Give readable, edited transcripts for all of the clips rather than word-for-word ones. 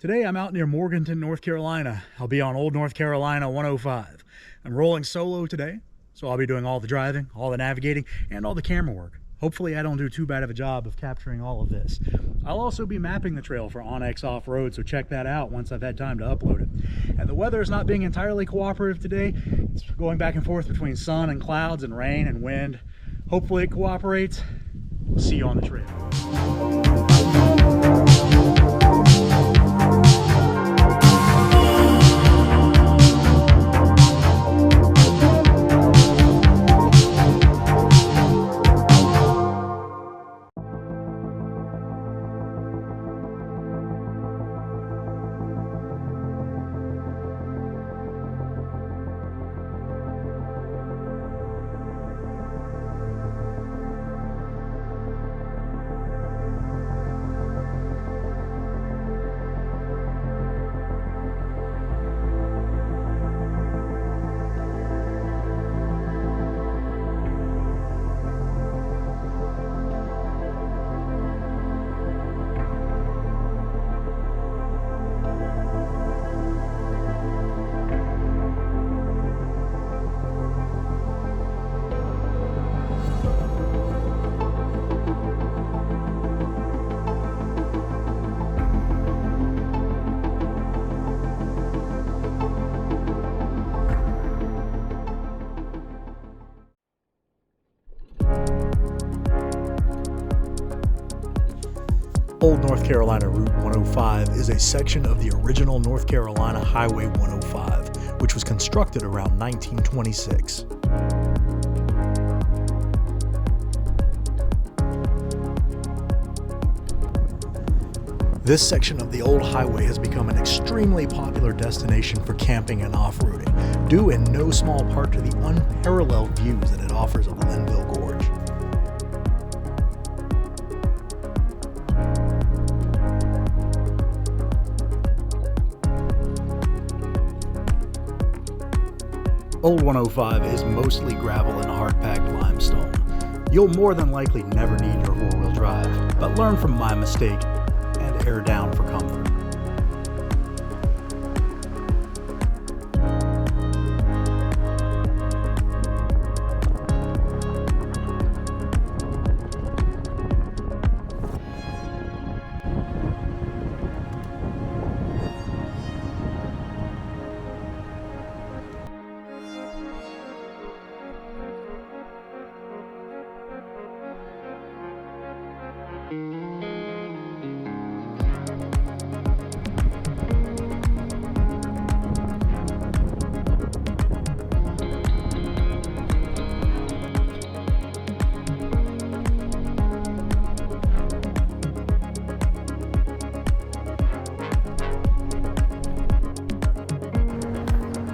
Today I'm out near Morganton, North Carolina. I'll be on Old North Carolina 105. I'm rolling solo today, so I'll be doing all the driving, all the navigating, and all the camera work. Hopefully I don't do too bad of a job of capturing all of this. I'll also be mapping the trail for Onyx Off-Road, so check that out once I've had time to upload it. And the weather is not being entirely cooperative today. It's going back and forth between sun and clouds and rain and wind. Hopefully it cooperates. We'll see you on the trail. Old North Carolina Route 105 is a section of the original North Carolina Highway 105, which was constructed around 1926. This section of the old highway has become an extremely popular destination for camping and off-roading, due in no small part to the unparalleled views that it offers of the Linville Gorge. Old 105 is mostly gravel and hard-packed limestone. You'll more than likely never need your four-wheel drive, but learn from my mistake and air down for comfort.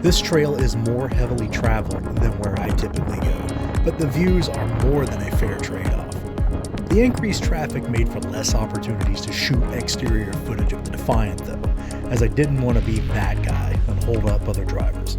This trail is more heavily traveled than where I typically go, but the views are more than a fair trade-off. The increased traffic made for less opportunities to shoot exterior footage of the Defiant though, as I didn't want to be that guy and hold up other drivers.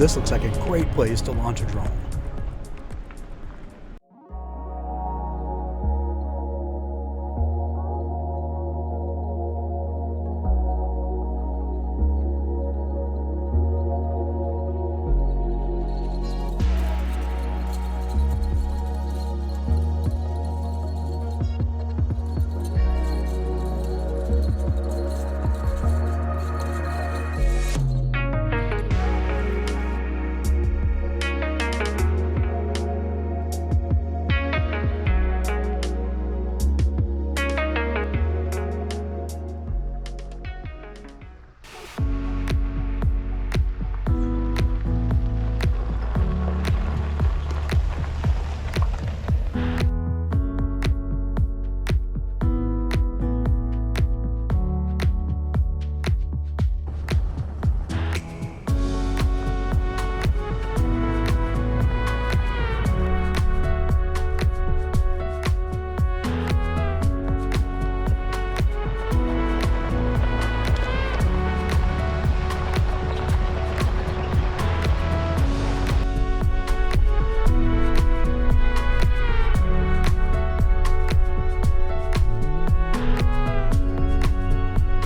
This looks like a great place to launch a drone.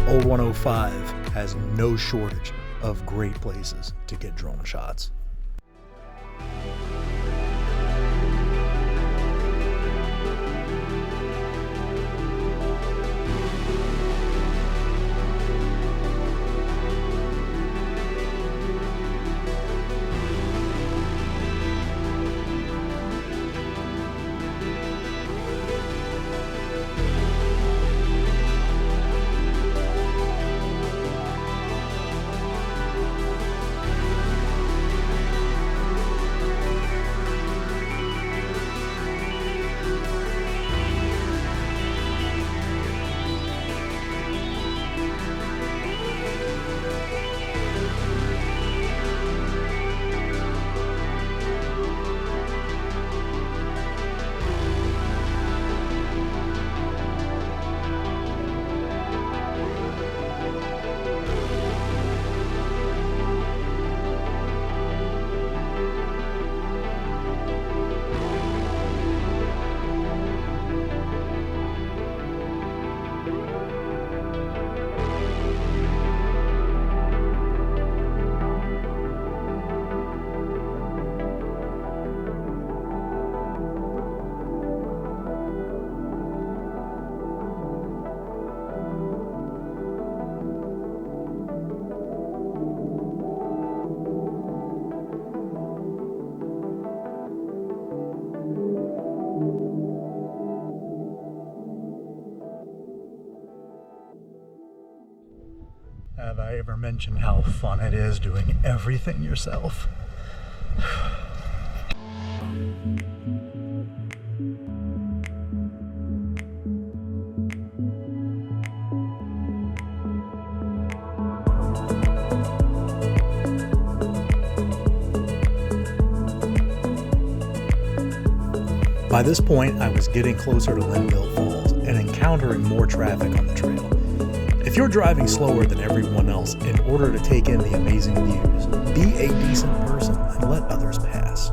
Old 105 has no shortage of great places to get drone shots. Have I ever mentioned how fun it is doing everything yourself? By this point, I was getting closer to Linville Falls and encountering more traffic on the trail. If you're driving slower than everyone else in order to take in the amazing views, be a decent person and let others pass.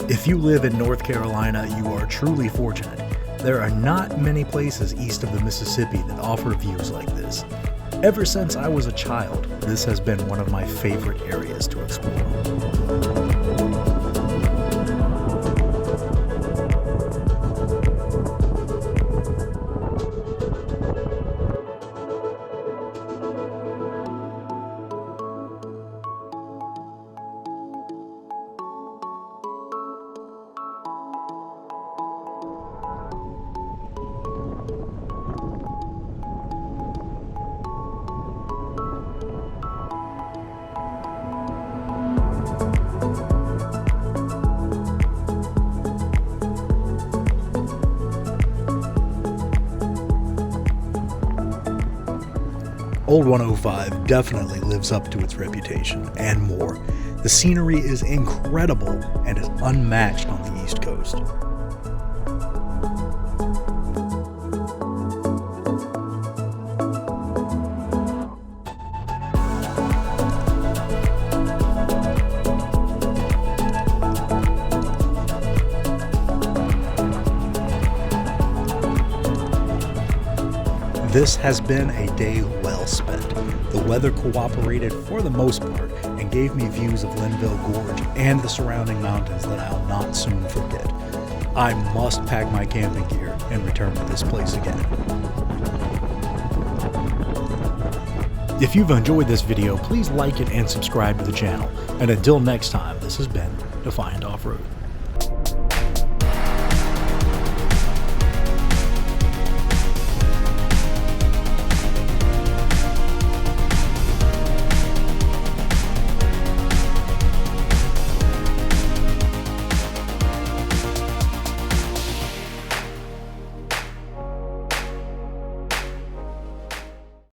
If you live in North Carolina, you are truly fortunate. There are not many places east of the Mississippi that offer views like this. Ever since I was a child, this has been one of my favorite areas to explore. Old 105 definitely lives up to its reputation, and more. The scenery is incredible and is unmatched on the East Coast. This has been a day well spent. The weather cooperated for the most part and gave me views of Linville Gorge and the surrounding mountains that I'll not soon forget. I must pack my camping gear and return to this place again. If you've enjoyed this video, please like it and subscribe to the channel. And until next time, this has been Defiant Off-Road.